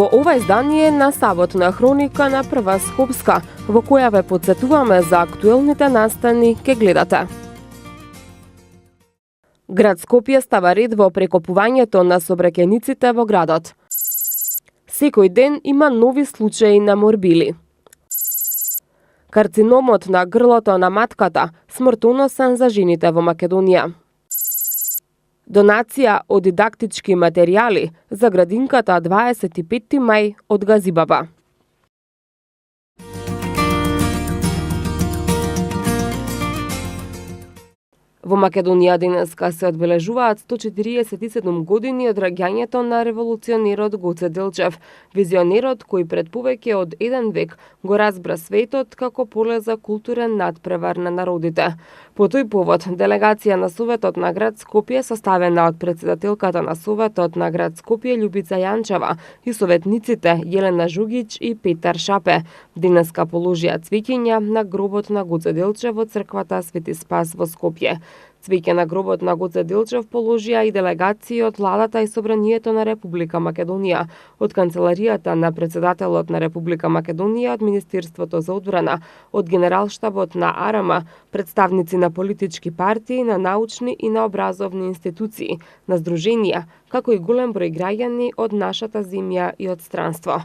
Во ова издание на Саботна хроника на Прва Скопска, во која ве подсетуваме за актуелните настани, ке гледате. Град Скопје става ред во прекопувањето на сообраќајниците во градот. Секој ден има нови случаи на морбили. Карциномот на грлото на матката смртоносен за жените во Македонија. Донација од дидактички материјали за градинката 25 мај од Газибаба. Во Македонија денеска се одбележуваат 147 години од раѓањето на револуционерот Гоце Делчев, визионерот кој пред повеќе од еден век го разбра светот како поле за културен надпревар на народите. По тој повод, делегација на Советот на град Скопје, составена од председателката на Советот на град Скопје Љубица Јанчева и советниците Јелена Жугич и Петар Шапе, денеска положија цвеќиња на гробот на Гоце Делчев во црквата Свети Спас во Скопје. Цвеќе на гробот на Гоце Делчев положија и делегации од владата и собранието на Република Македонија, од канцеларијата на председателот на Република Македонија, од Министерството за одбрана, од Генералштабот на АРМ, представници на политички партии, на научни и на образовни институции, на здруженија, како и голем број граѓани од нашата земја и од странство.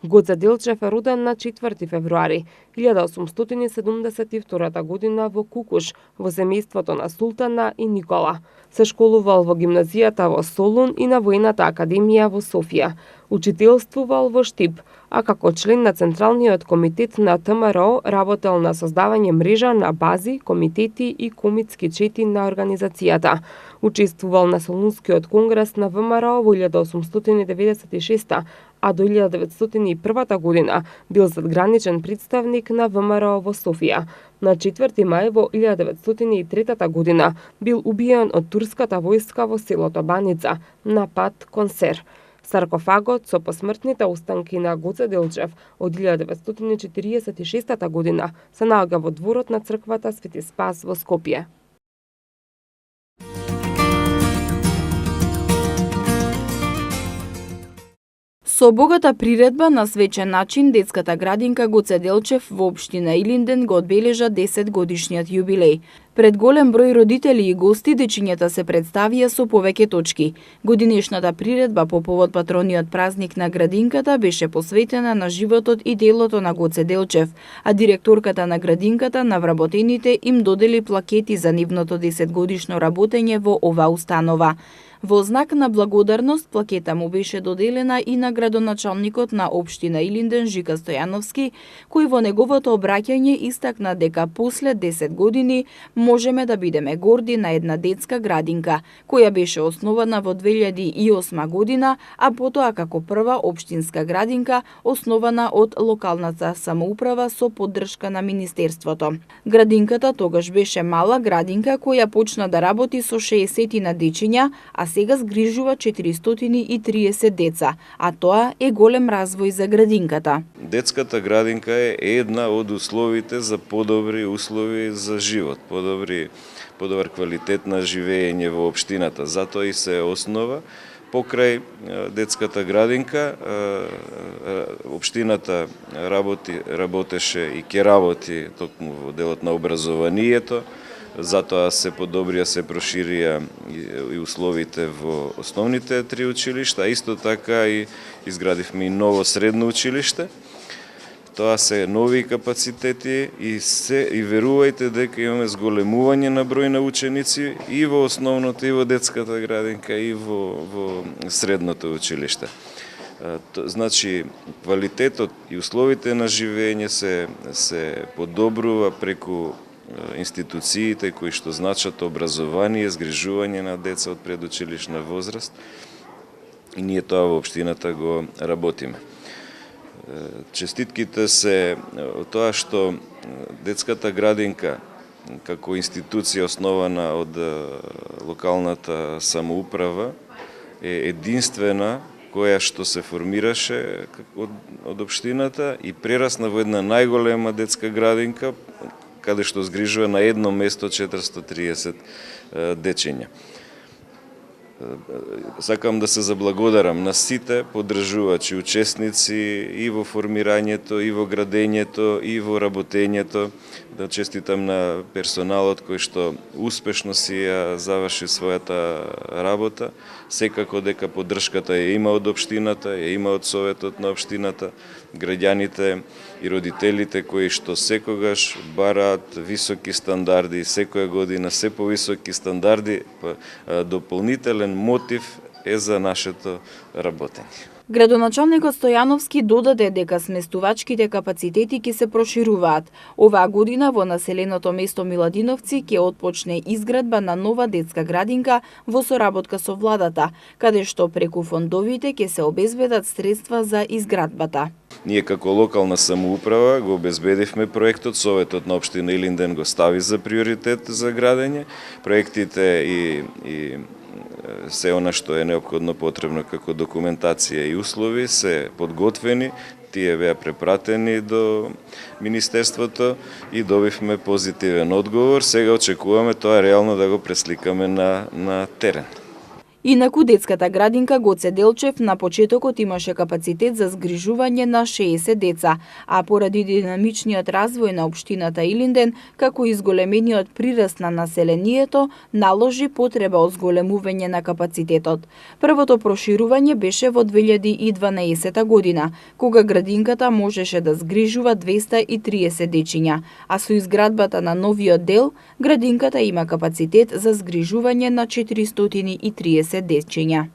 Гоце Делчев е роден на 4 февруари 1872 година во Кукуш, во семејството на Султана и Никола. Се школувал во гимназијата во Солун и на Војната академија во Софија. Учителствувал во Штип, а како член на Централниот комитет на ТМРО работел на создавање мрежа на бази, комитети и комитски чети на организацијата. Учествувал на Солунскиот конгрес на ВМРО во 1896, а до 1901 година бил задграничен представник на ВМРО во Софија. На 4 мај во 1903 година бил убиен од турската војска во селото Баница на пат кон Сер. Саркофагот со посмртните останки на Гоце Делчев од 1946 година се наоѓа во дворот на црквата Свети Спас во Скопје. Со богата приредба на свечен начин, детската градинка Гоце Делчев во општина Илинден го одбележа 10 годишниот јубилеј. Пред голем број родители и гости, дечињата се представија со повеќе точки. Годинешната приредба по повод патрониот празник на градинката беше посветена на животот и делото на Гоце Делчев, а директорката на градинката на вработените им додели плакети за нивното 10 годишно работење во оваа установа. Во знак на благодарност, плакета му беше доделена и на градоначалникот на општина Илинден Жика Стојановски, кој во неговото обраќање истакна дека после 10 години можеме да бидеме горди на една детска градинка, која беше основана во 2008 година, а потоа како прва општинска градинка основана од локалната самоуправа со поддршка на Министерството. Градинката тогаш беше мала градинка која почна да работи со 60 на дечиња, а сега згрижува 430 деца, а тоа е голем развој за градинката. Детската градинка е една од условите за подобри услови за живот, подобар квалитет на живење во општината. Затоа и се основа покрај детската градинка. Општината работеше и ќе работи токму во делот на образованието. Затоа се подобрија, се проширија и условите во основните 3 училишта, исто така и изградивме и ново средно училиште. Тоа се нови капацитети и верувајте дека имаме зголемување на број на ученици и во основното, и во детската градинка, и во средното училиште. Значи, квалитетот и условите на живење се подобрува преку институциите кои што значат образование, згрижување на деца од предучилишна возраст, и ние тоа во општината го работиме. Честитките се од тоа што детската градинка како институција основана од локалната самоуправа е единствена која што се формираше од општината и прерасна во една најголема детска градинка каде што згрижува на едно место 430 дечиња. Сакам да се заблагодарам на сите поддржувачи, учесници и во формирањето, и во градењето, и во работењето. Да честитам на персоналот кој што успешно си ја заврши својата работа. Секако дека поддршката ја има од општината, ја има од Советот на општината, граѓаните и родителите кои што секогаш бараат високи стандарди, секоја година се повисоки стандарди, дополнителен мотив е за нашето работење. Градоначалникот Стојановски додаде дека сместувачките капацитети ќе се прошируваат. Оваа година во населеното место Миладиновци ќе отпочне изградба на нова детска градинка во соработка со владата, каде што преку фондовите ќе се обезбедат средства за изградбата. Ние како локална самоуправа го обезбедивме проектот, Советот на општина Илинден го стави за приоритет за градење. Проектите и се она што е неопходно потребно како документација и услови се подготвени, тие беа препратени до Министерството и добивме позитивен одговор. Сега очекуваме тоа реално да го пресликаме на терен. Инаку детската градинка Гоце Делчев на почетокот имаше капацитет за згрижување на 60 деца, а поради динамичниот развој на општината Илинден, како и зголемениот прираст на населението, наложи потреба од зголемување на капацитетот. Првото проширување беше во 2012 година, кога градинката можеше да згрижува 230 дечиња, а со изградбата на новиот дел, градинката има капацитет за згрижување на 430 дечиња.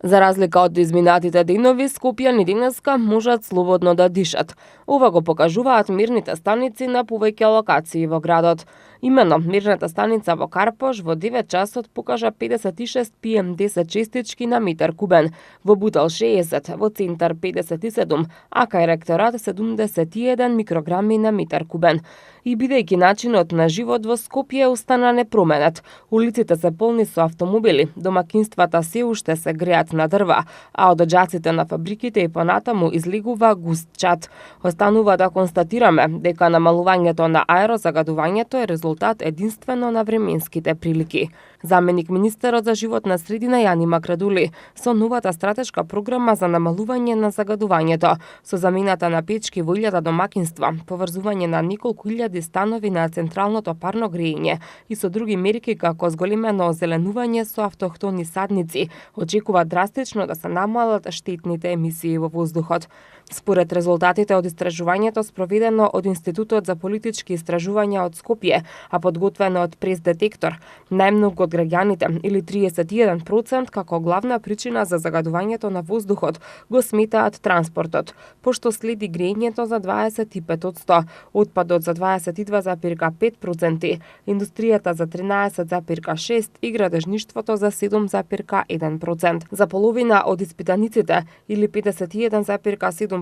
За разлика од изминатите денови, скопјани денеска можат слободно да дишат. Ова го покажуваат мирните станици на повеќе локации во градот. Имено, мирната станица во Карпош во 9 часот покажа 56 PM10 честички на метар кубен, во Бутел 60, во Центар 57, а кај ректорат 71 микрограми на метар кубен. И бидејќи начинот на живот во Скопје остана непроменет, улиците се полни со автомобили, домакинствата се уште се греат на дрва, а од џаците на фабриките и понатаму излегува густ чад. Останува да констатираме дека намалувањето на аерозагадувањето е резултат единствено на временските прилики. Заменик министерот за животна средина Јани Макрадули со новата стратешка програма за намалување на загадувањето, со замената на печки во 1000 домакинства, поврзување на неколку илјади станови на централното парно грејење и со други мерки како зголемено озеленување со автохтони садници, очекува драстично да се намалат штетните емисии во воздухот. Според резултатите од истражувањето спроведено од Институтот за политички истражувања од Скопје, а подготвено од Прес Детектор, најмногу од граѓаните, или 31%, како главна причина за загадувањето на воздухот го сметаат транспортот, пошто следи грејењето за 25%, отпадот за 22,5%, индустријата за 13,6% и градежништвото за 7,1%. За половина од испитаниците, или 51,7%,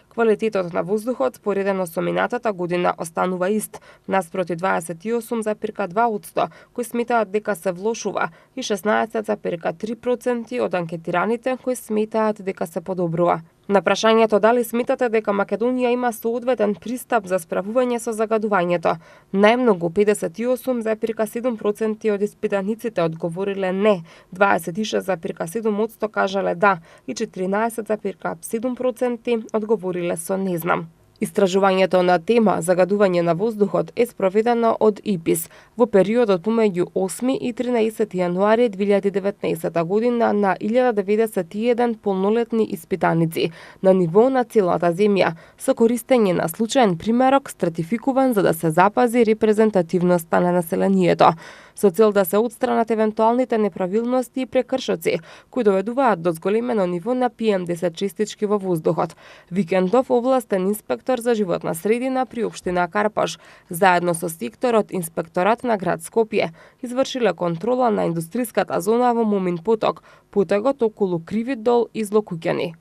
квалитетот на воздухот споредено со минатата година останува ист, наспроти 28,2% кои сметаат дека се влошува и 16,3% од анкетираните кои сметаат дека се подобрува. На прашањето дали сметате дека Македонија има соодветен пристап за справување со загадувањето, најмногу 58,7% од испитаниците одговориле не, 26,7% кажале да и 14,7% одговориле со не знам. Истражувањето на тема загадување на воздухот е спроведено од ИПИС во периодот помеѓу 8 и 13 јануари 2019 година на 1091 полнолетни испитаници на ниво на целата земја, со користење на случаен примерок стратификуван за да се запази репрезентативноста на населението, со цел да се отстранат евентуалните неправилности и прекршоци кои доведуваат до зголемено ниво на PM10 честички во воздухот. Викендов овластен инспектор за животна средина при општина Карпош, заедно со секторот Инспекторат на град Скопје, извршиле контрола на индустријската зона во Момин поток, потегот околу Кривит дол и Злокуќани.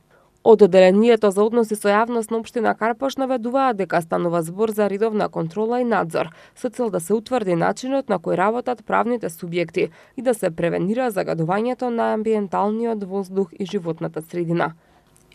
Од Одделението за односи со јавност на општина Карпош наведуваат дека станува збор за редовна контрола и надзор, со цел да се утврди начинот на кој работат правните субјекти и да се превенира загадувањето на амбиенталниот воздух и животната средина.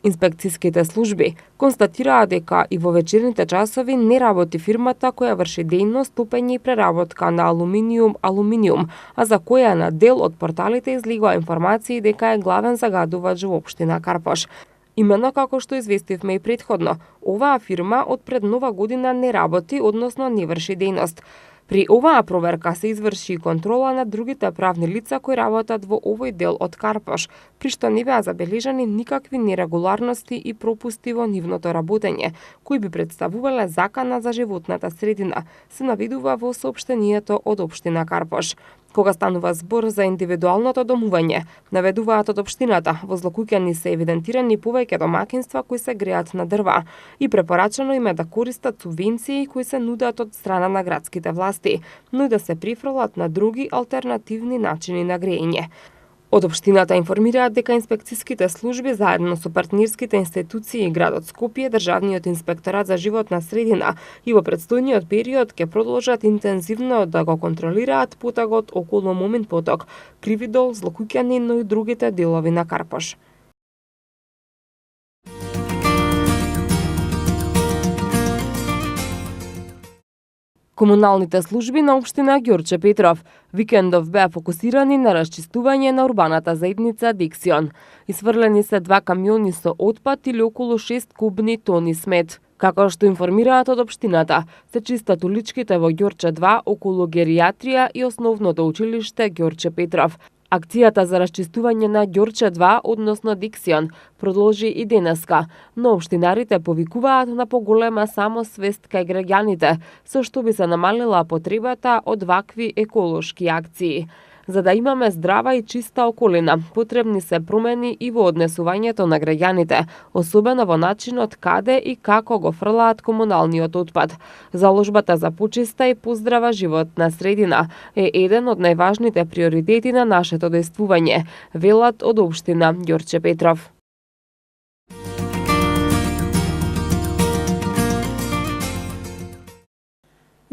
Инспекцијските служби констатираа дека и во вечерните часови не работи фирмата која врши дејност топење и преработка на алуминиум, а за која на дел од порталите излегува информации дека е главен загадувач во општина Карпош. Именно како што известивме и претходно, оваа фирма од пред нова година не работи, односно не врши дејност. При оваа проверка се изврши контрола на другите правни лица кои работат во овој дел од Карпош, при што не беа забележани никакви нерегуларности и пропусти во нивното работење, кои би представувале закана за животната средина, се наведува во соопштението од општина Карпош. Кога станува збор за индивидуалното домување, наведуваат од општината, во Злокуќани се евидентирани повеќе домакинства кои се греат на дрва и препорачано им е да користат субвенции кои се нудат од страна на градските власти, но и да се прифрлат на други алтернативни начини на грејење. Од општината информираат дека инспекцијските служби заедно со партнерските институции и градот Скопје, Државниот инспекторат за животна средина и во претстојниот период ќе продолжат интензивно да го контролираат потагот околу Момин поток, Кривидол, Злокуќани, но и другите делови на Карпош. Комуналните служби на општина Ѓорче Петров викендов беа фокусирани на расчистување на урбаната заедница Диксион. Исфрлени се 2 камиони со отпад или околу 6 кубни тони смет. Како што информираат од општината, се чистат уличките во Ѓорче 2 околу геријатрија и основното училиште Ѓорче Петров. Акцијата за расчистување на Ѓорче 2, односно Диксион, продолжи и денеска, но општинарите повикуваат на поголема самосвест кај граѓаните, со што би се намалила потребата од вакви еколошки акции. За да имаме здрава и чиста околина, потребни се промени и во однесувањето на граѓаните, особено во начинот каде и како го фрлаат комуналниот отпад. Заложбата за почиста и поздрава животна средина е еден од најважните приоритети на нашето действување, велат од општина Ѓорче Петров.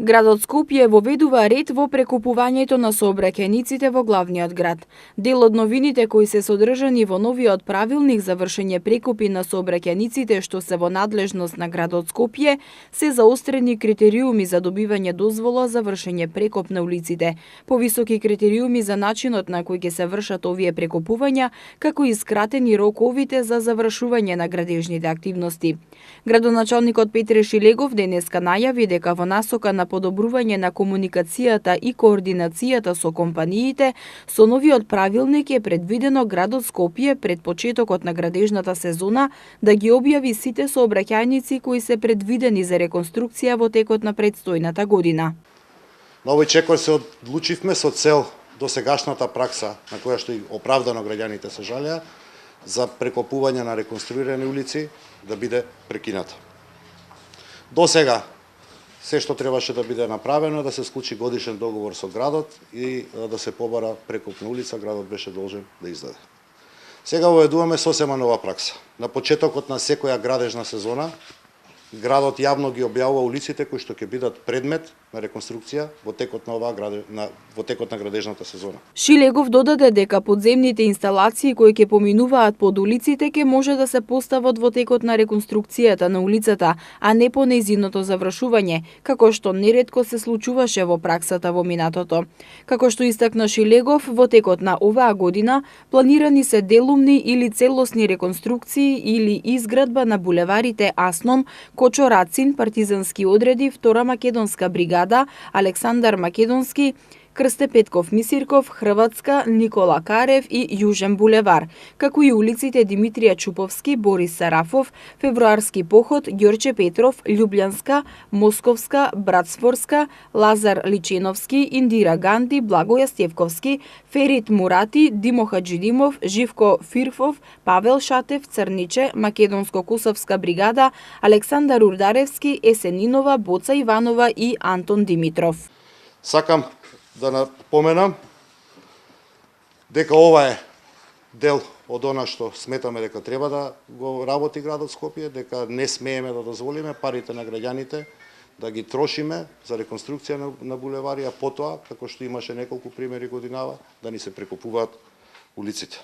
Градот Скопје воведува ред во прекупувањето на сообраќајниците во главниот град. Дел од новините кои се содржани во новиот правилник за вршење прекупи на сообраќајниците што се во надлежност на градот Скопје се заострени критериуми за добивање дозвола за вршење прекуп на улиците, повисоки критериуми за начинот на кој ќе се вршат овие прекупувања, како и скратени роковите за завршување на градежните активности. Градоначалникот Петре Шилегов денеска најави дека во насока на подобрување на комуникацијата и координацијата со компаниите, со новиот правилник е предвидено градот Скопје пред почетокот на градежната сезона да ги објави сите сообраќајници кои се предвидени за реконструкција во текот на предстојната година. На овој чекор се одлучивме со цел досегашната пракса на која што и оправдано граѓаните се жалеа за прекопување на реконструирани улици да биде прекината. До сега се што требаше да биде направено, да се склучи годишен договор со градот и да се побара прекоп на улица, градот беше должен да издаде. Сега воведуваме сосема нова пракса. На почетокот на секоја градежна сезона, градот јавно ги објавува улиците кои што ќе бидат предмет на реконструкција во текот на градежната сезона. Шилегов додаде дека подземните инсталации кои ќе поминуваат под улиците ќе може да се постават во текот на реконструкцијата на улицата, а не по нејзиното завршување, како што неретко се случуваше во праксата во минатото. Како што истакна Шилегов, во текот на оваа година планирани се делумни или целосни реконструкции или изградба на булеварите Асном, Кочо Рацин, партизански одреди, Втора македонска бригада, Александар Македонски, Крсте Петков Мисирков, Хрватска, Никола Карев и Јужен булевар, како и улиците Димитрија Чуповски, Борис Сарафов, Февруарски поход, Ѓорче Петров, Љубљанска, Московска, Братсфорска, Лазар Личиновски, Индира Ганди, Благоја Стевковски, Ферит Мурати, Димо Хаджидимов, Живко Фирфов, Павел Шатев, Црниче, Македонско-Косовска бригада, Александар Урдаревски, Есенинова, Боца Иванова и Антон Димитров. Сакам да напоменам дека ова е дел од она што сметаме дека треба да го работи градот Скопје, дека не смееме да дозволиме парите на граѓаните да ги трошиме за реконструкција на булевари, а потоа, како што имаше неколку примери годинава, да ни се прекопуваат улиците.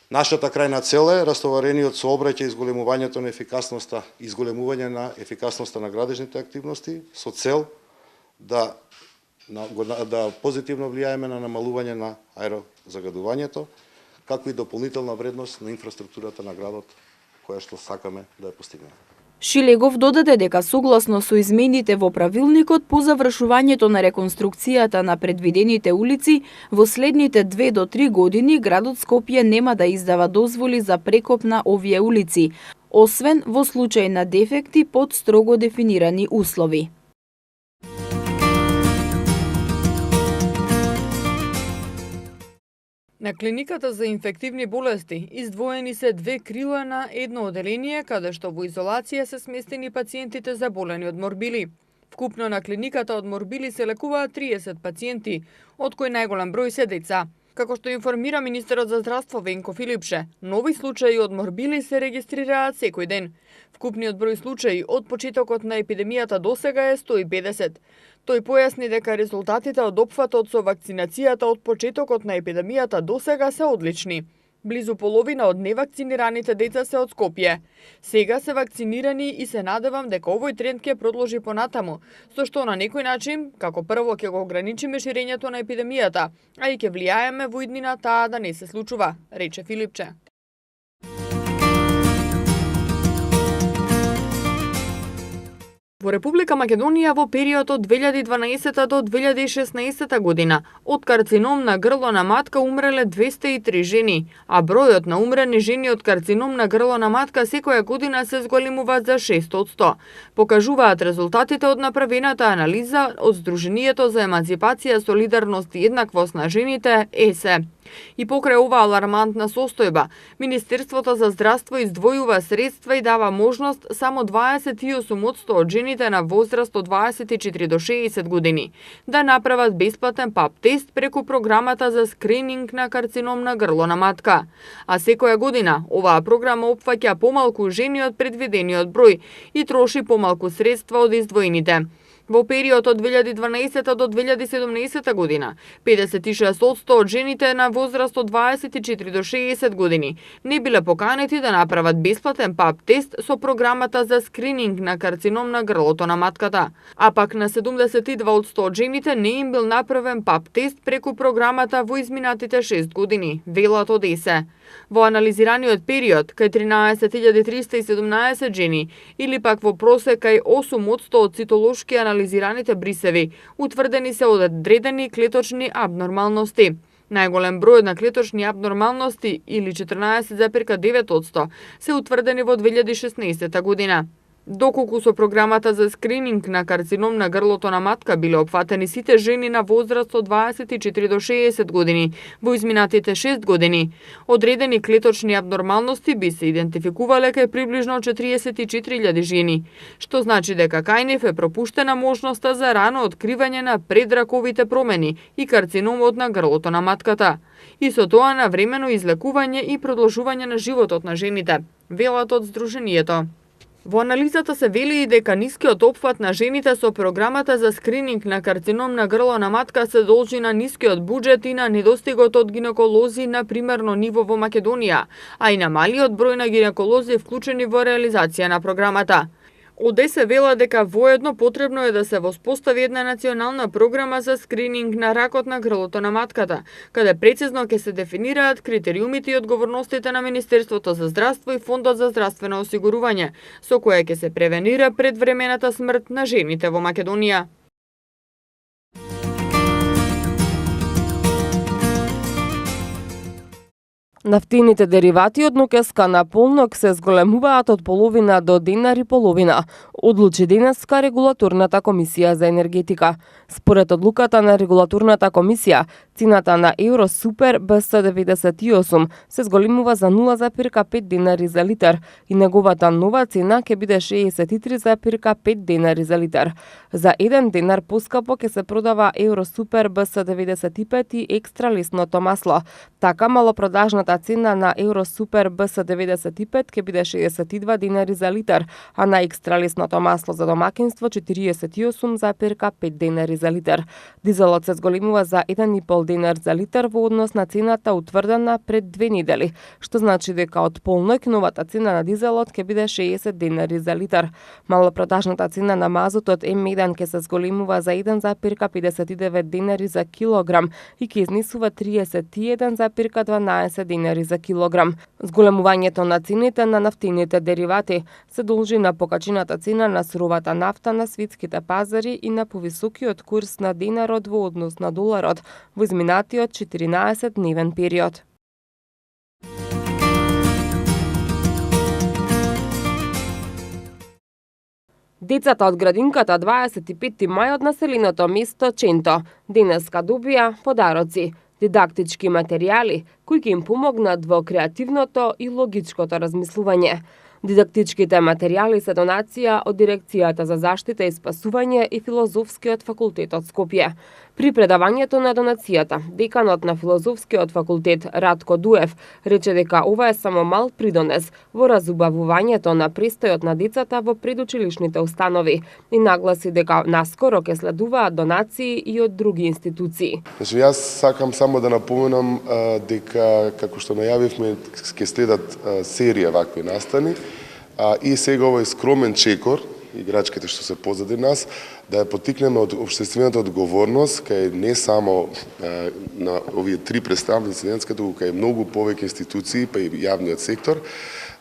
Нашата крајна цел е растоварениот сообраќај, изголемувањето на ефикасноста, изголемување на ефикасноста на градежните активности со цел да позитивно влијаеме на намалување на аерозагадувањето, како и дополнителна вредност на инфраструктурата на градот, која што сакаме да ја постигнеме. Шилегов додаде дека согласно со измените во правилникот по завршувањето на реконструкцијата на предвидените улици, во следните 2 до 3 години градот Скопје нема да издава дозволи за прекоп на овие улици, освен во случај на дефекти под строго дефинирани услови. На клиниката за инфективни болести издвоени се 2 крила на едно оделение, каде што во изолација се сместени пациентите заболени од морбили. Вкупно на клиниката од морбили се лекуваат 30 пациенти, од кои најголем број се деца. Како што информира министерот за здравство Венко Филипше, нови случаи од морбили се регистрираат секој ден. Вкупниот број случаи од почетокот на епидемијата досега е 150. Тој појасни дека резултатите од опфатот со вакцинацијата од почетокот на епидемијата досега се одлични. Близу половина од невакцинираните деца се од Скопје. Сега се вакцинирани и се надевам дека овој тренд ќе продолжи понатаму, со што на некој начин, како прво ќе го ограничиме ширењето на епидемијата, а и ќе влијаеме во иднина таа да не се случува, рече Филипче. Во Република Македонија во период од 2012 до 2016 година од карцином на грло на матка умреле 203 жени, а бројот на умрени жени од карцином на грло на матка секоја година се зголемува за 6%. Покажуваат резултатите од направената анализа од Сдруженијето за еманципација, солидарност и еднаквост на жените ЕСЕ. И покрај оваа алармантна состојба, Министерството за здравство издвојува средства и дава можност само 28% од жените на возраст од 24 до 60 години да направат бесплатен ПАП тест преку програмата за скрининг на карцином на грло на матка. А секоја година оваа програма опфаќа помалку жени од предвидениот број и троши помалку средства од издвоените. Во период од 2012 до 2017 година, 56% од жените на возраст од 24 до 60 години не биле поканети да направат бесплатен ПАП тест со програмата за скрининг на карцином на грлото на матката. А пак на 72% од жените не им бил направен ПАП тест преку програмата во изминатите 6 години, велат од ЕСЕ. Во анализираниот период, кај 13.317 жени, или пак во просек кај 8% од цитолошки анализираните брисеви, утврдени се одредени клеточни абнормалности. Најголем број на клеточни абнормалности, или 14,9%, се утврдени во 2016 година. Доколку со програмата за скрининг на карцином на грлото на матка биле опфатени сите жени на возраст од 24 до 60 години во изминатите 6 години, одредени клеточни абнормалности би се идентификувале кај приближно 44.000 жени, што значи дека кај нив е пропуштена можноста за рано откривање на предраковите промени и карциномот на грлото на матката, и со тоа на времено излекување и продолжување на животот на жените, велат од Сдруженијето. Во анализата се вели и дека нискиот опфат на жените со програмата за скрининг на карцином на грло на матка се должи на нискиот буџет и на недостигот од гинеколози на примерно ниво во Македонија, а и на малиот број на гинеколози вклучени во реализација на програмата. Од ЕСЕ вела дека воедно потребно е да се воспостави една национална програма за скрининг на ракот на грлото на матката, каде прецизно ќе се дефинираат критериумите и одговорностите на Министерството за здравство и Фондот за здравствено осигурување, со која ќе се превенира предвремената смрт на жените во Македонија. Нафтините деривати од Нокеска на полнок се зголемуваат од половина до динар и половина, одлучи денеска регулаторната комисија за енергетика. Според одлуката на регулаторната комисија, цената на Евро Супер БС98 се зголемува за 0,5 денари за литар и неговата нова цена ќе биде 63,5 денари за литар. За 1 денар поскапо ќе се продава Евро Супер БС95 и екстра лесното масло. Така малопродажната цена на Евро Супер БС95 ќе биде 62 денари за литар, а на екстра лесното масло за домакинство 48,5 денари за литар. Дизелот се зголемува за 1,5 динар за литар во однос на цената утврдена пред 2 недели, што значи дека од полноќ новата цена на дизелот ќе биде 60 денари за литар. Малопродажната цена на мазутот М1 ќе се зголемува за 1,59 денари за килограм и ќе изнесува 31,12 денари за килограм. Зголемувањето на цените на нафтените деривати се должи на покачената цена на суровата нафта на светските пазари и на повисокиот курс на динарот во однос на доларот во изминатиот 14-дневен период. Децата од градинката 25 мај од населеното место Ченто денеска добија подароци, дидактички материјали кои ќе им помогнат во креативното и логичкото размислување. Дидактичките материјали се донација од Дирекцијата за заштита и спасување и Филозофскиот факултет од Скопје. При предавањето на донацијата, деканот на Филозофскиот факултет Радко Дуев рече дека ова е само мал придонес во разубавувањето на престојот на децата во предучилишните установи и нагласи дека наскоро ќе следуваат донации и од други институции. Значи, јас сакам само да напоменам дека, како што најавивме, ќе следат серија вакви настани и сега овој скромен чекор, играчките што се позади нас, да ја потикнеме од општествената одговорност, кај не само на овие три представни инцидентска, туку кај многу повеќе институции, па и јавниот сектор,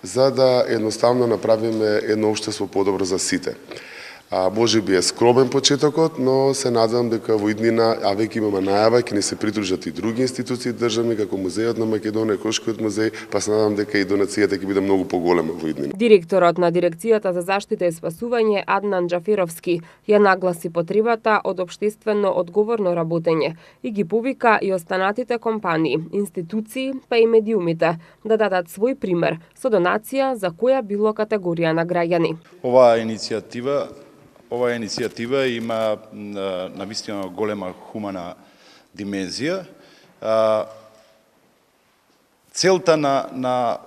за да едноставно направиме едно општество подобро за сите. Може би е скромен почетокот, но се надевам дека во иднина, а веќе имаме најава, ќе ни се придружат и други институции државни, како Музејот на Македонија, Кошкиот музеј, па се надевам дека и донацијата ќе биде многу поголема во иднина. Директорот на Дирекцијата за заштита и спасување Аднан Џаферовски ја нагласи потребата од општествено одговорно работење и ги повика и останатите компании, институции, па и медиумите да дадат свој пример со донација за која било категорија на граѓани. Ова иницијатива има навистина голема хумана димензија. Целта на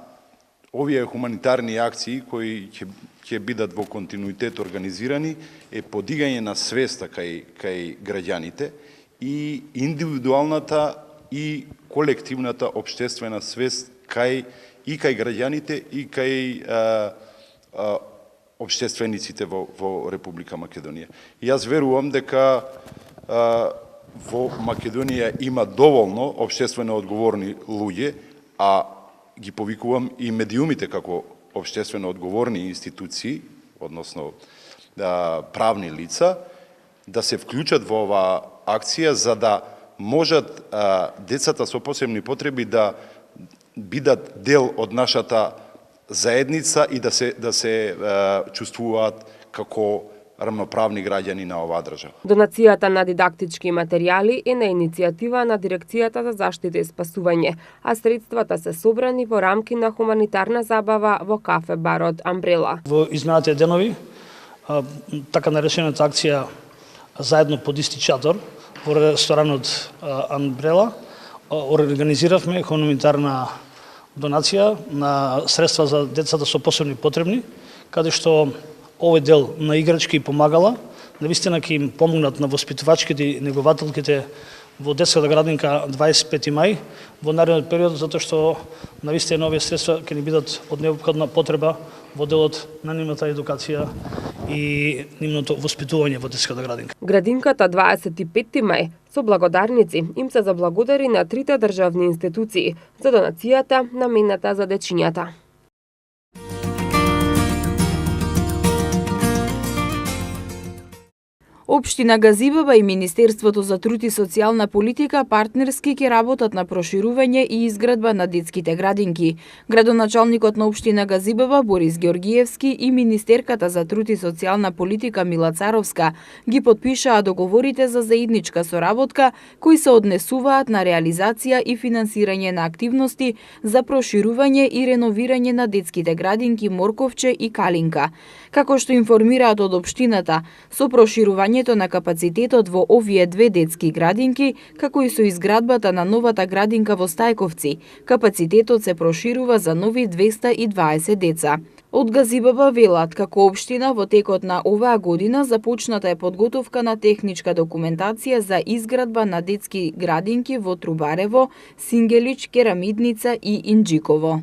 овие хуманитарни акции кои ќе бидат во континуитет организирани е подигање на свеста кај граѓаните и индивидуалната и колективната општествена свест кај граѓаните и кај општествениците во Република Македонија. И јас верувам дека во Македонија има доволно општествено одговорни луѓе, а ги повикувам и медиумите како општествено одговорни институции, односно правни лица, да се вклучат во оваа акција за да можат децата со посебни потреби да бидат дел од нашата заедница и да се чувствуваат како рамноправни граѓани на оваа држава. Донацијата на дидактички материјали е на иницијатива на Дирекцијата за заштита и спасување, а средствата се собрани во рамки на хуманитарна забава во кафе барот Амбрела. Во изминатите денови, така наречената акција заедно под исти чатор во ресторанот Амбрела организиравме хуманитарна донација на средства за децата со посебни потребни, каде што овој дел на играчки и помагала, навистина ќе им помогнат на воспитувачките и негователките во детската градинка 25 мај во наредниот период, затоа што навистина овие средства ќе ни бидат од неопходна потреба во делот на нивната едукација и нивното воспитување во детската градинка. Градинката 25 мај со благодарници им се заблагодари на трите државни институции за донацијата намената за дечињата. Општина Газибаба и Министерството за труд и социјална политика партнерски ќе работат на проширување и изградба на детските градинки. Градоначалникот на општина Газибаба Борис Георгиевски и министерката за труд и социјална политика Мила Царовска ги потпишаа договорите за заедничка соработка кои се однесуваат на реализација и финансирање на активности за проширување и реновирање на детските градинки Морковче и Калинка. Како што информираат од општината, со проширувањето на капацитетот во овие две детски градинки, како и со изградбата на новата градинка во Стајковци, капацитетот се проширува за нови 220 деца. Од Газибаба велат, како општина во текот на оваа година започната е подготовка на техничка документација за изградба на детски градинки во Трубарево, Сингелич, Керамидница и Инџиково.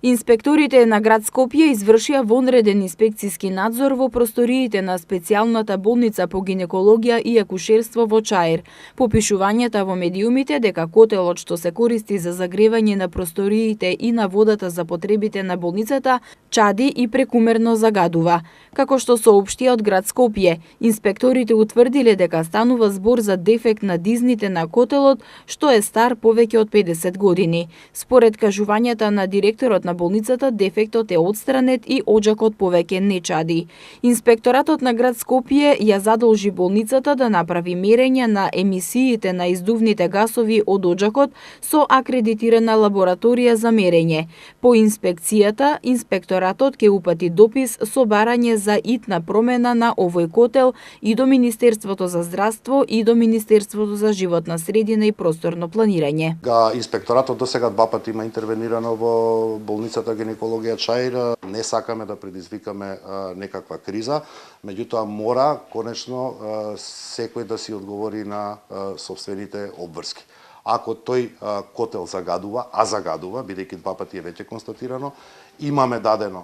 Инспекторите на град Скопје извршија вонреден инспекциски надзор во просториите на специјалната болница по гинекологија и акушерство во Чаир. Попишувањата во медиумите дека котелот што се користи за загревање на просториите и на водата за потребите на болницата чади и прекумерно загадува. Како што соопштија од град Скопје, инспекторите утврдиле дека станува збор за дефект на дизните на котелот што е стар повеќе од 50 години. Според кажувањата на директорот на болницата, дефектот е отстранет и оџакот повеќе не чади. Инспекторатот на град Скопје ја задолжи болницата да направи мерење на емисиите на издувните гасови од оџакот со акредитирана лабораторија за мерење. По инспекцијата, инспекторатот ќе упати допис со барање за итна промена на овој котел и до Министерството за здравство и до Министерството за животна средина и просторно планирање. Инспекторатот досега 2 пати има интервенирано во болницата гинекологија Чаир. Не сакаме да предизвикаме некаква криза, меѓутоа мора конечно секој да си одговори на сопствените обврски. Ако тој котел загадува, а загадува, бидејќи 2 пати е веќе констатирано, имаме дадено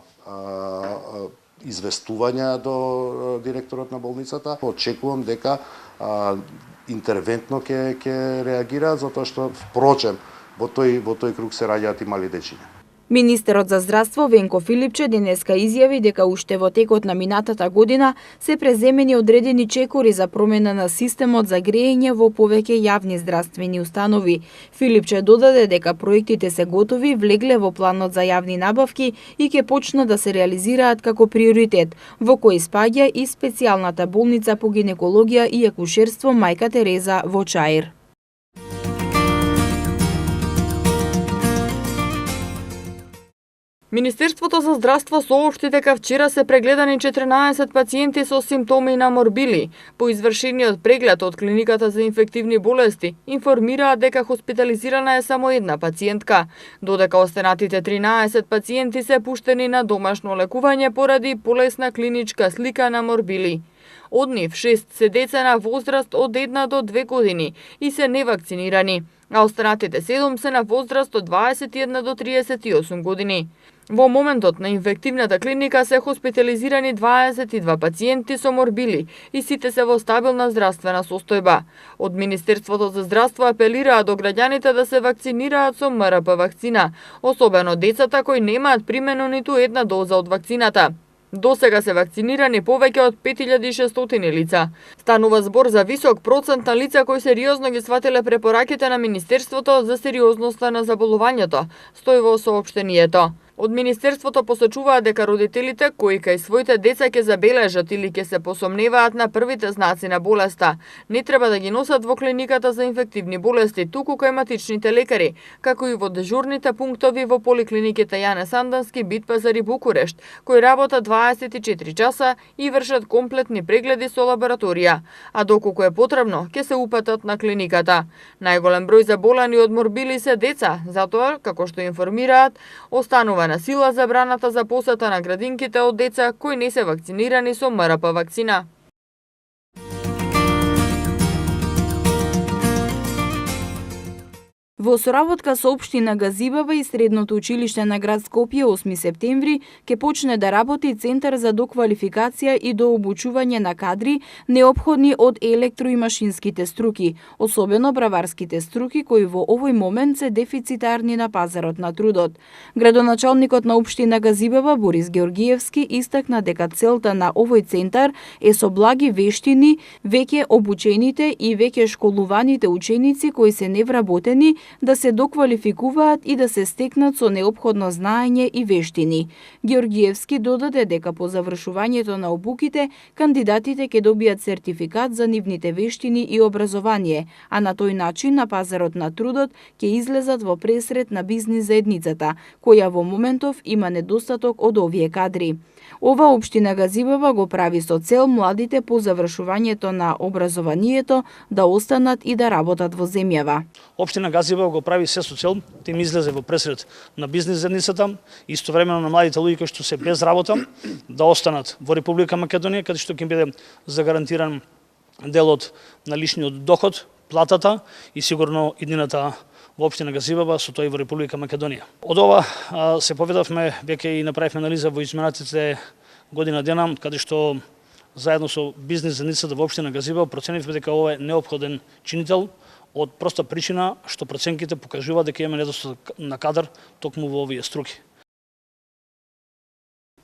известување до директорот на болницата. Очекувам дека интервентно ќе реагираат, затоа што впрочем во тој круг се раѓаат и мали дечиња. Министерот за здравство Венко Филипче денеска изјави дека уште во текот на минатата година се преземени одредени чекори за промена на системот за грејење во повеќе јавни здравствени установи. Филипче додаде дека проектите се готови, влегле во планот за јавни набавки и ќе почнат да се реализираат како приоритет, во кој спаѓа и специјалната болница по гинекологија и акушерство Мајка Тереза во Чаир. Министерството за здравство соопшти дека вчера се прегледани 14 пациенти со симптоми на морбили. По извршениот преглед од клиниката за инфективни болести информираат дека хоспитализирана е само една пациентка, додека останатите 13 пациенти се пуштени на домашно лекување поради полесна клиничка слика на морбили. Од нив 6 се деца на возраст од 1 до 2 години и се невакцинирани, а останатите 7 се на возраст од 21 до 38 години. Во моментот на инфективната клиника се хоспитализирани 22 пациенти со морбили и сите се во стабилна здравствена состојба. Од Министерството за здравство апелираат до граѓаните да се вакцинираат со МРП вакцина, особено децата кои немаат примено ниту една доза од вакцината. Досега се вакцинирани повеќе од 5600 лица. Станува збор за висок процент на лица кои сериозно ги сватиле препораките на Министерството за сериозноста на заболувањето, стои во соопштението. Од Министерството посочуваат дека родителите кои кај своите деца ќе забележат или ќе се посомневаат на првите знаци на болеста, не треба да ги носат во клиниката за инфективни болести, туку кај матичните лекари, како и во дежурните пунктови во поликлиниките Јане Сандански, Битпазар и Букурешт, кои работат 24 часа и вршат комплетни прегледи со лабораторија, а доколку е потребно, ќе се упатат на клиниката. Најголем број заболани од морбили се деца, затоа, како што информираат, останува на сила забраната за посета на градинките од деца кои не се вакцинирани со МРП вакцина. Во соработка со општина Газибаба и Средното училиште на град Скопје 8 септември ќе почне да работи Центар за доквалификација и дообучување на кадри неопходни од електро и машинските струки, особено браварските струки кои во овој момент се дефицитарни на пазарот на трудот. Градоначалникот на општина Газибаба Борис Георгиевски истакна дека целта на овој центар е со благи вештини веќе обучените и веќе школуваните ученици кои се невработени да се доквалификуваат и да се стекнат со неопходно знаење и вештини. Георгиевски додаде дека по завршувањето на обуките, кандидатите ќе добијат сертификат за нивните вештини и образование, а на тој начин на пазарот на трудот ќе излезат во пресред на бизнис заедницата, која во моментов има недостаток од овие кадри. Ова општина Газибаба го прави со цел младите по завршувањето на образованието да останат и да работат во земјава. Општина Газибаба го прави се со цел да им излезе во пресред на бизнис заедницата, истовремено на младите луѓе кои што се без работа да останат во Република Македонија, каде што ќе им биде загарантиран делот на личниот доход, платата и сигурно иднината во општина Газибаба, со тој во Република Македонија. Од ова се поведавме, веќе и направивме анализа во изминатите година дена, каде што заедно со бизнис заедницата во општина Газибаба проценивме дека ова е неопходен чинител од проста причина што проценките покажуваат дека има недостаток на кадар токму во овие струки.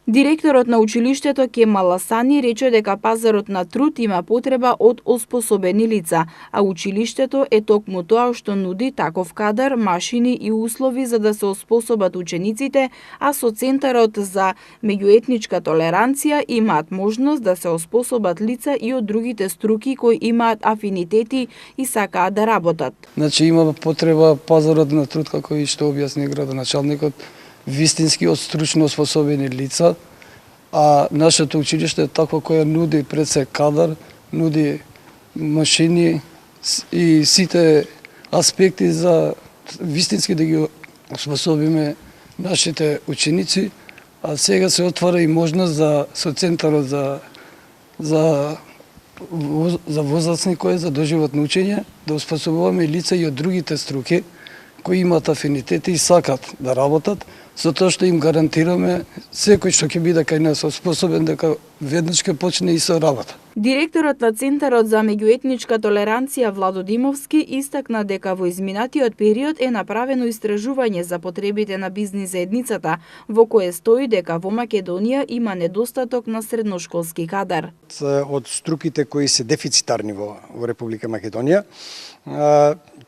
Директорот на училиштето Кемал Асани рече дека пазарот на труд има потреба од оспособени лица, а училиштето е токму тоа што нуди таков кадар, машини и услови за да се оспособат учениците, а со Центарот за меѓуетничка толеранција имаат можност да се оспособат лица и од другите струки кои имаат афинитети и сакаат да работат. Значи има потреба пазарот на труд, како и што објасни градоначалникот, вистински од стручно способени лица, а нашето училиште е такво кое нуди пред се кадар, нуди машини и сите аспекти за вистински да ги способиме нашите ученици, а сега се отвара и можност со Центарот за возрастни кои за доживотно учење да способуваме лица и од другите струки кои имаат афинитети и сакат да работат, затоа што им гарантираме секој што ќе биде кај нас способен дека веднаш ќе почне и со работа. Директорот на Центарот за меѓуетничка толеранција Владо Димовски истакна дека во изминатиот период е направено истражување за потребите на бизнис заедницата, во кое стои дека во Македонија има недостаток на средношколски кадар. Од струките кои се дефицитарни во Република Македонија,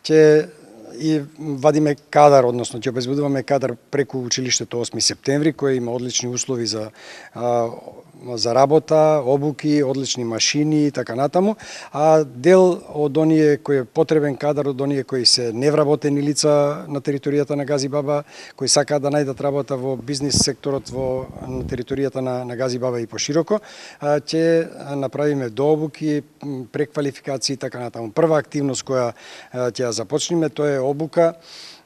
ќе и вадиме кадар, односно ќе обезбедуваме кадар преку училиштето 8 септември, кој има одлични услови за работа, обуки, одлични машини и така натаму, а дел од оние кој е потребен кадар, од оние кои се невработени лица на територијата на Газибаба, кои сакаат да најдат работа во бизнис секторот на територијата на Газибаба и пошироко, ќе направиме дообуки, преквалификации и така натаму. Прва активност која ќе ја започнеме, тоа е обука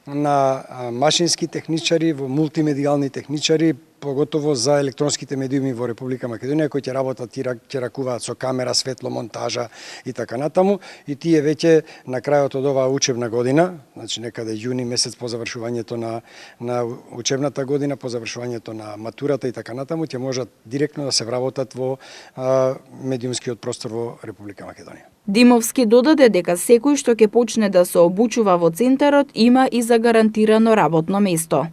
на машински техничари, во мултимедијални техничари, поготово за електронските медиуми во Република Македонија, кои ќе работат и ќе ракуваат со камера, светло, монтажа и така натаму. И тие веќе на крајот од оваа учебна година, значи некаде јуни месец по завршувањето на учебната година, по завршувањето на матурата и така натаму, ќе можат директно да се вработат во медиумскиот простор во Република Македонија. Димовски додаде дека секој што ќе почне да се обучува во Центарот има и загарантирано работно место.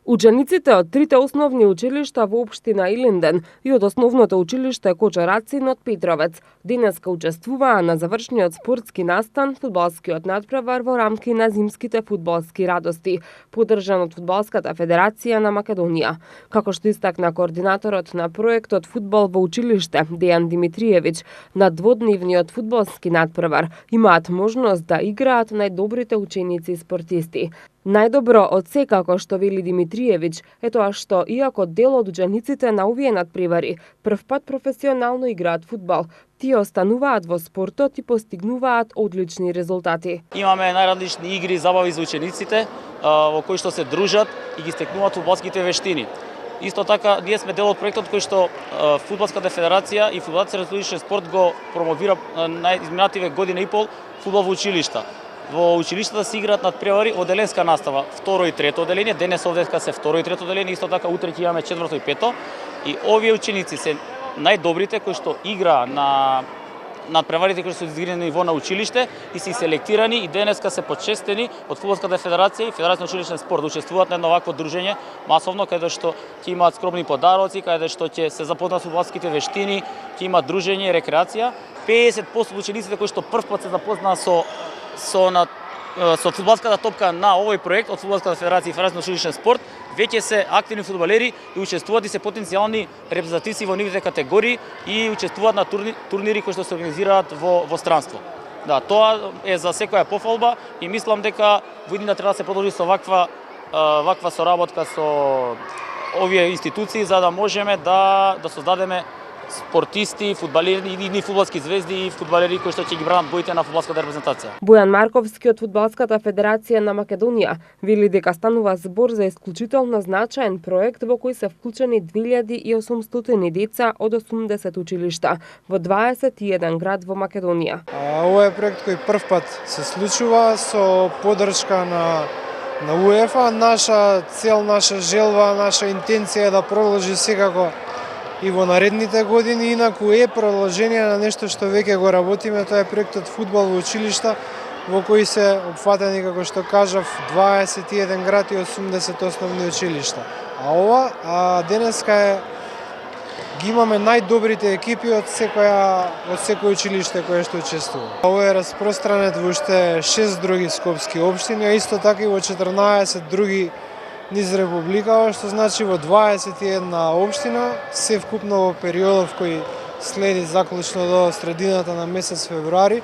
Учениците од трите основни училишта во општина Илинден и од основното училиште Кочарацин од Петровец денеска учествуваа на завршниот спортски настан фудбалскиот надпревар во рамки на зимските фудбалски радости, поддржан од Фудбалската федерација на Македонија. Како што истакна координаторот на проектот Фудбал во училиште Дејан Димитриевиќ, на дводневниот фудбалски надпревар имаат можност да играат најдобрите ученици и спортисти. Најдобро од секако што вели Димитриевиќ е тоа што иако дел од учениците на овие надпревари првпат професионално играат фудбал, тие остануваат во спортот и постигнуваат одлични резултати. Имаме најразлични игри и забави за учениците во кои што се дружат и ги стекнуваат фудбалските вештини. Исто така, ние сме дел од проектот кој што Фудбалската федерација и Федерација за уличен спорт го промовира на изминативе година и пол фудбал во училишта. Во училиштата се играат надпревари оделенска настава, второ и трето оделение, денес овдеска се второ и трето оделение, исто така утре ќе имаме четврто и пето. И овие ученици се најдобрите кои што играа на надпреварите кои што се изиграни на ниво на училиште и се селектирани и денеска се почестени од Фудбалската федерација и Федерација на училишен спорт да учествуваат на едно вакво дружење масовно каде што ќе имаат скромни подароци, каде што ќе се запознаат со фудбалските вештини, ќе имаат дружење и рекреација. 50% од учениците кои што првпат се запознаа со фудбалската топка на овој проект од Фудбалската федерација и Федерација на училишен спорт веќе се активни фудбалери и учествуваат и се потенцијални репрезентативци во нивните категории и учествуваат на турнири кои што се организираат во странство. Да, тоа е за секоја пофалба и мислам дека во иднина треба да се продолжи со ваква соработка со овие институции за да можеме да создадеме спортисти, фудбалери, идни фудбалски звезди и фудбалери кои што ќе ги бранат боите на фудбалската репрезентација. Бојан Марковски од Фудбалската федерација на Македонија вели дека станува збор за исклучително значаен проект во кој се вклучени 2800 деца од 80 училишта во 21 град во Македонија. Ова е проект кој првпат се случува со поддршка на УЕФА. Наша цел, наша желба, наша интенција е да продолжи секако и во наредните години, инаку е продолжение на нешто што веќе го работиме, тоа е проектот Фудбал во училишта, во кој се опфатени, како што кажав, 21 град и 80 основни училишта. А ова денеска ги имаме најдобрите екипи од секој училиште кое што учествува. Ова е распространет во уште 6 други скопски општини, а исто така и во 14 други низ републикава, што значи во 21 општина, се вкупно во периодов кој следи заклучно до средината на месец февруари,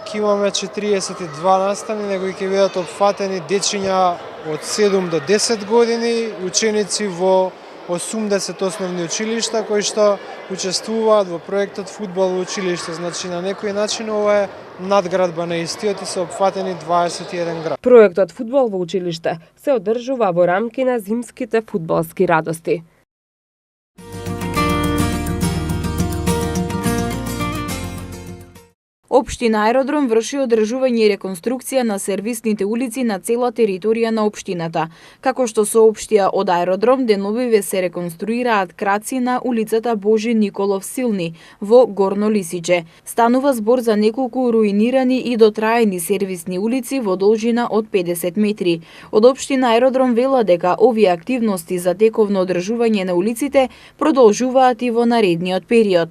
ќе имаме 42 настани, на кои ќе бидат опфатени дечиња од 7 до 10 години, ученици во 80 основни училишта кои што учествуваат во проектот Фудбал во училиште. Значи на некој начин ова е надградба на истиот и се опфатени 21 град. Проектот Фудбал во училиште се одржува во рамки на зимските фудбалски радости. Општина Аеродром врши одржување и реконструкција на сервисните улици на цела територија на општината. Како што соопштија од Аеродром, деновиве се реконструираат краци на улицата Божи Николов Силни во Горно Лисиче. Станува збор за неколку руинирани и дотраени сервисни улици во должина од 50 метри. Од општина Аеродром вела дека овие активности за тековно одржување на улиците продолжуваат и во наредниот период.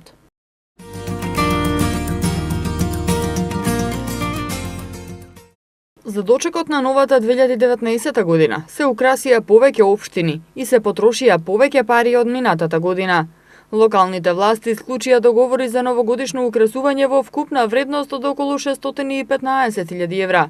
За дочекот на новата 2019 година се украсија повеќе општини и се потрошија повеќе пари од минатата година. Локалните власти склучија договори за новогодишно украсување во вкупна вредност од околу 615.000 евра.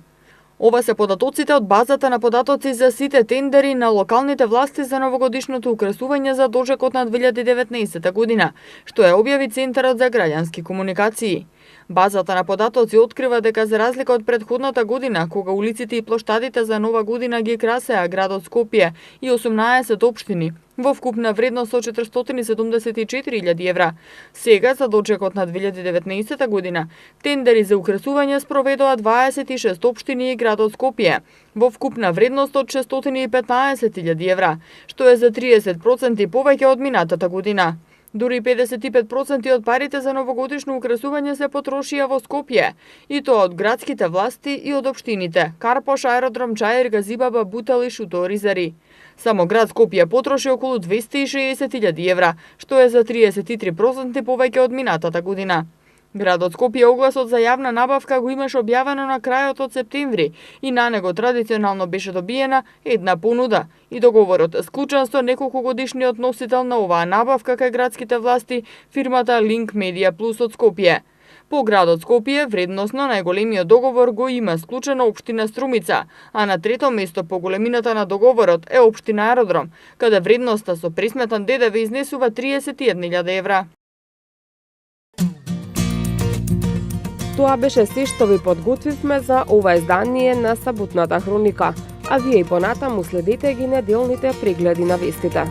Ова се податоците од базата на податоци за сите тендери на локалните власти за новогодишното украсување за дожекот на 2019 година, што ја објави Центарот за граѓански комуникации. Базата на податоци открива дека за разлика од претходната година, кога улиците и плоштадите за нова година ги красеа градот Скопје и 18 општини, во вкупна вредност од 474.000 евра. Сега, за дочекот на 2019 година, тендери за украсување спроведоа 26 општини и градот Скопје, во вкупна вредност од 615.000 евра, што е за 30% повеќе од минатата година. Дури 55% од парите за новогодишно украсување се потрошија во Скопје, и тоа од градските власти и од општините Карпош, Аеродром, Чаир, Газибаба, Бутал и Шуто, Ризари. Само град Скопје потроши околу 260.000 евра, што е за 33% повеќе од минатата година. Градот Скопје огласот за јавна набавка го имаше објавено на крајот од септември и на него традиционално беше добиена една понуда и договорот склучен со неколку годишниот носител на оваа набавка кај градските власти, фирмата Link Media Plus од Скопје. По градот Скопје вредносно најголемиот договор го има склучено општина Струмица, а на трето место по големината на договорот е општина Аеродром, каде вредноста со пресметан ДДВ изнесува 31.000 евра. Тоа беше се што ви подготвивме за ова издание на Саботната хроника, а вие и понатаму следете ги неделните прегледи на вестите.